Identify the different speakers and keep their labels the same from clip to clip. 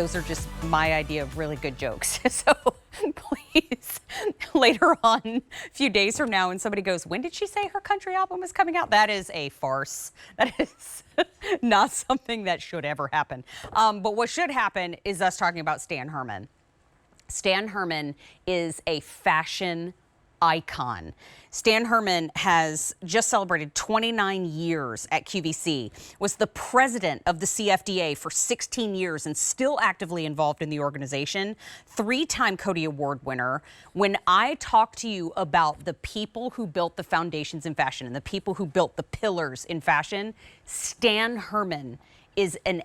Speaker 1: those are just my idea of really good jokes. So please, later on, a few days from now, when somebody goes, when did she say her country album is coming out? That is a farce. That is not something that should ever happen. But what should happen is us talking about Stan Herman. Stan Herman is a fashion icon. Stan Herman has just celebrated 29 years at QVC, was the president of the CFDA for 16 years and still actively involved in the organization, 3-time Cody Award winner. When I talk to you about the people who built the foundations in fashion and the people who built the pillars in fashion, Stan Herman is an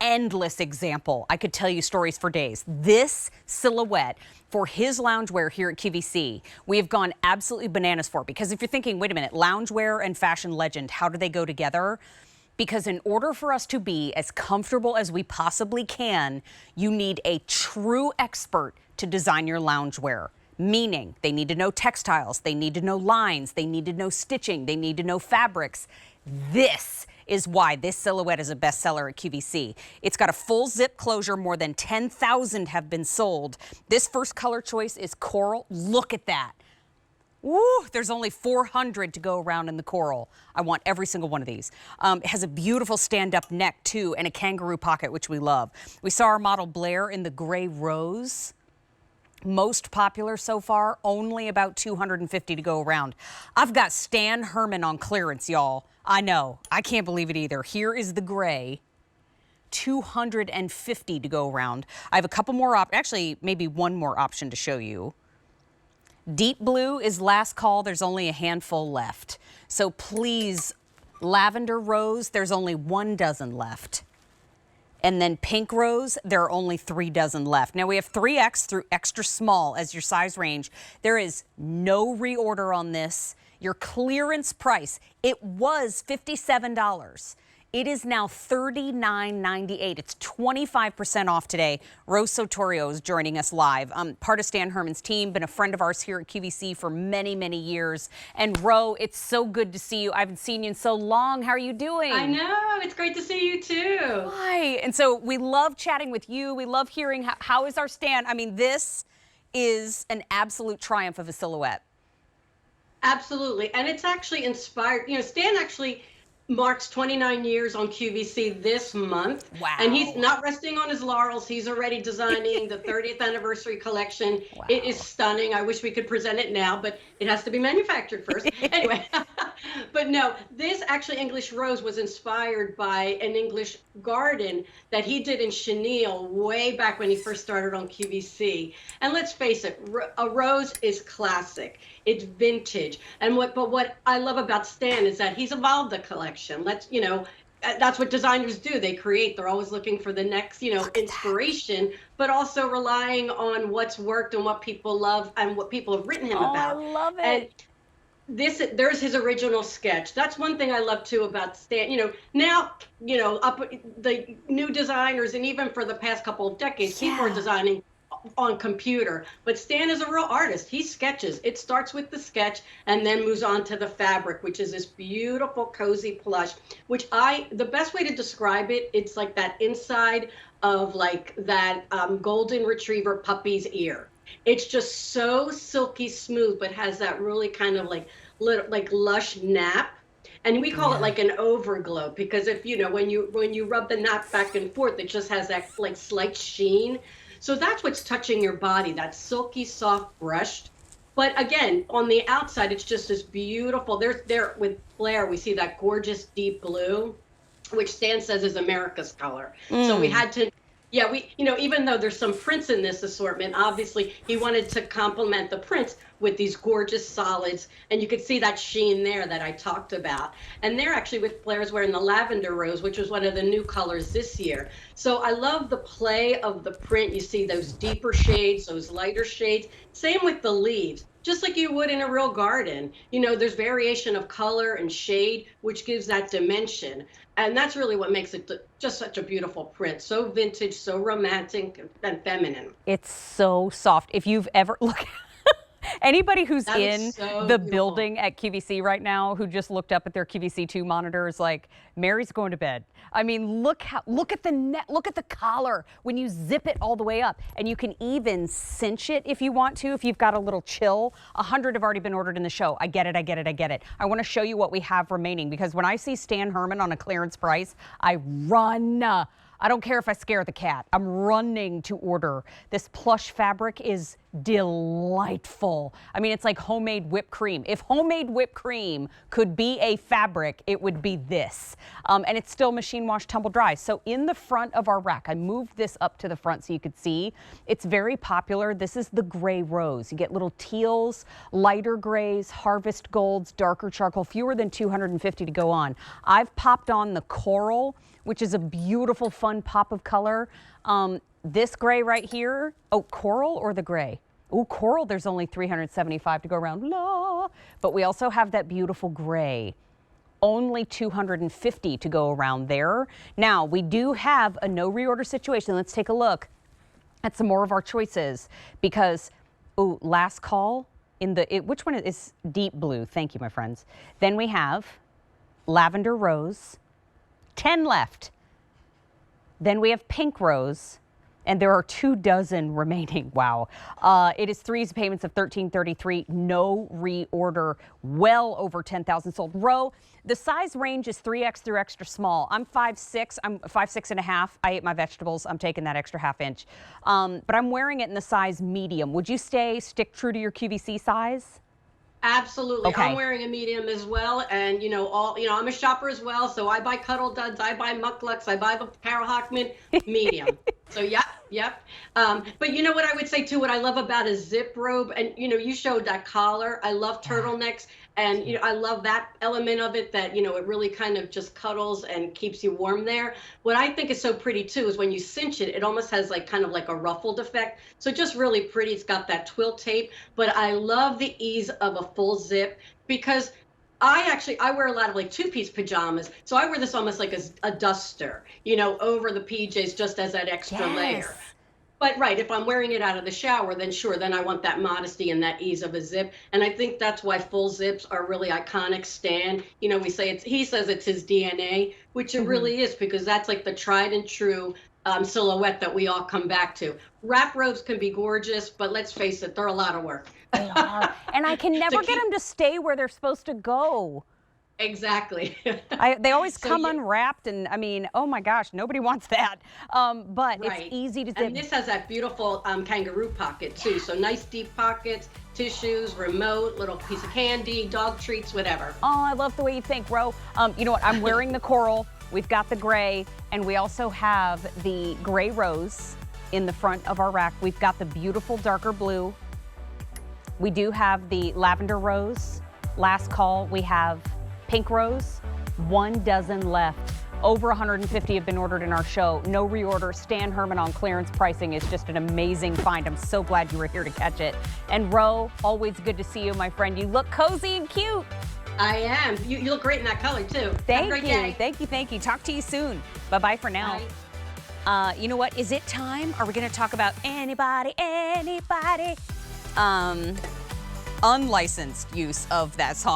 Speaker 1: endless example. I could tell you stories for days. This silhouette for his loungewear here at QVC, we have gone absolutely bananas for, because if you're thinking, wait a minute, loungewear and fashion legend, how do they go together? Because in order for us to be as comfortable as we possibly can, you need a true expert to design your loungewear. Meaning they need to know textiles, they need to know lines, they need to know stitching, they need to know fabrics. This is why this silhouette is a bestseller at QVC. It's got a full zip closure. More than 10,000 have been sold. This first color choice is coral. Look at that. Woo, there's only 400 to go around in the coral. I want every single one of these. It has a beautiful stand-up neck, too, and a kangaroo pocket, which we love. We saw our model Blair in the gray rose. Most popular so far, only about 250 to go around. I've got Stan Herman on clearance, y'all. I know, I can't believe it either. Here is the gray, 250 to go around. I have a couple more actually maybe one more option to show you. Deep blue is last call. There's only a handful left. So please, lavender rose, there's only 1 dozen left. And then pink rose, there are only 3 dozen left. Now we have 3X through extra small as your size range. There is no reorder on this. Your clearance price, it was $57. It is now $39.98. It's 25% off today. Rose Sotorio is joining us live. Part of Stan Herman's team, been a friend of ours here at QVC for many, many years. And Ro, it's so good to see you. I haven't seen you in so long. How are you doing?
Speaker 2: I know, it's great to see you too.
Speaker 1: Hi, and so we love chatting with you. We love hearing how is our Stan. I mean, this is an absolute triumph of a silhouette.
Speaker 2: Absolutely, and it's actually inspired. You know, Stan actually marks 29 years on QVC this month.
Speaker 1: Wow.
Speaker 2: And he's not resting on his laurels. He's already designing the 30th anniversary collection. Wow. It is stunning. I wish we could present it now, but it has to be manufactured first. Anyway, but no, this actually English Rose was inspired by an English garden that he did in chenille way back when he first started on QVC. And let's face it, a rose is classic. It's vintage. And what I love about Stan is that he's evolved the collection. That's what designers do. They create. They're always looking for the next, inspiration, but also relying on what's worked and what people love and what people have written him about.
Speaker 1: I love it.
Speaker 2: And there's his original sketch. That's one thing I love too about Stan. Now, up the new designers, and even for the past couple of decades, people are designing on computer, but Stan is a real artist. He sketches. It starts with the sketch and then moves on to the fabric, which is this beautiful cozy plush, which the best way to describe it, it's like that inside of like that golden retriever puppy's ear. It's just so silky smooth, but has that really kind of like lush nap. And we call it like an overglow, because if when you rub the nap back and forth, it just has that like slight sheen. So that's what's touching your body, that silky, soft, brushed. But again, on the outside, it's just this beautiful. There with Blair, we see that gorgeous deep blue, which Stan says is America's color. So we had to, even though there's some prints in this assortment, obviously he wanted to complement the prints with these gorgeous solids. And you could see that sheen there that I talked about. And they're actually with Blair's wearing the lavender rose, which was one of the new colors this year. So I love the play of the print. You see those deeper shades, those lighter shades. Same with the leaves, just like you would in a real garden. There's variation of color and shade, which gives that dimension. And that's really what makes it just such a beautiful print. So vintage, so romantic and feminine.
Speaker 1: It's so soft. If you've ever, look, Anybody who's
Speaker 2: That looks
Speaker 1: in
Speaker 2: so
Speaker 1: the
Speaker 2: beautiful.
Speaker 1: building at QVC right now who just looked up at their QVC2 monitors like, Mary's going to bed. I mean, look at the net, look at the collar when you zip it all the way up. And you can even cinch it if you want to, if you've got a little chill. 100 have already been ordered in the show. I get it, I get it, I get it. I want to show you what we have remaining because when I see Stan Herman on a clearance price, I run. I don't care if I scare the cat. I'm running to order. This plush fabric is delightful. I mean, it's like homemade whipped cream. If homemade whipped cream could be a fabric, it would be this. And it's still machine wash, tumble dry. So in the front of our rack, I moved this up to the front so you could see. It's very popular. This is the gray rose. You get little teals, lighter grays, harvest golds, darker charcoal, fewer than 250 to go on. I've popped on the coral, which is a beautiful, fun pop of color. This gray right here, oh, coral or the gray? Oh, coral, there's only 375 to go around. La. But we also have that beautiful gray. Only 250 to go around there. Now, we do have a no reorder situation. Let's take a look at some more of our choices because, oh, last call in the, which one is deep blue? Thank you, my friends. Then we have lavender rose. 10 left. Then we have pink rose, and there are 24 remaining. Wow. It is 3 payments of $13.33. No reorder. Well over 10,000 sold. Row, the size range is 3X through extra small. I'm 5'6". I'm 5'6.5". I ate my vegetables. I'm taking that extra half inch. But I'm wearing it in the size medium. Would you stick true to your QVC size?
Speaker 2: Absolutely.
Speaker 1: Okay.
Speaker 2: I'm wearing a medium as well. And, I'm a shopper as well. So I buy Cuddle Duds, I buy Mucklucks, I buy the Carol Hockman medium. So, yep. But you know what I would say, too, what I love about a zip robe, and, you showed that collar. I love turtlenecks. And, I love that element of it that, it really kind of just cuddles and keeps you warm there. What I think is so pretty, too, is when you cinch it, it almost has kind of like a ruffled effect. So just really pretty. It's got that twill tape. But I love the ease of a full zip because I wear a lot of two-piece pajamas. So I wear this almost like a duster, over the PJs just as that extra layer. But right, if I'm wearing it out of the shower, then sure, then I want that modesty and that ease of a zip. And I think that's why full zips are really iconic. Stan, we say he says it's his DNA, which it really is because that's like the tried and true silhouette that we all come back to. Wrap robes can be gorgeous, but let's face it, they're a lot of work.
Speaker 1: They are. And I can never get them to stay where they're supposed to go.
Speaker 2: Exactly.
Speaker 1: They always come unwrapped, and I mean, oh my gosh, nobody wants that. But
Speaker 2: right.
Speaker 1: It's easy to zip.
Speaker 2: And this has that beautiful kangaroo pocket too. So nice deep pockets, tissues, remote, little piece of candy, dog treats, whatever.
Speaker 1: Oh, I love the way you think, Ro. You know what? I'm wearing the coral. We've got the gray, and we also have the gray rose in the front of our rack. We've got the beautiful darker blue. We do have the lavender rose. Last call, we have pink rose. 1 dozen left. Over 150 have been ordered in our show. No reorder. Stan Herman on clearance pricing is just an amazing find. I'm so glad you were here to catch it. And Ro, always good to see you, my friend. You look cozy and cute.
Speaker 2: I am. You look great in that color too.
Speaker 1: Thank
Speaker 2: Have a great
Speaker 1: you.
Speaker 2: day.
Speaker 1: Thank you. Talk to you soon. Bye-bye for now.
Speaker 2: Bye.
Speaker 1: You know what? Is it time? Are we going to talk about anybody? Unlicensed use of that song.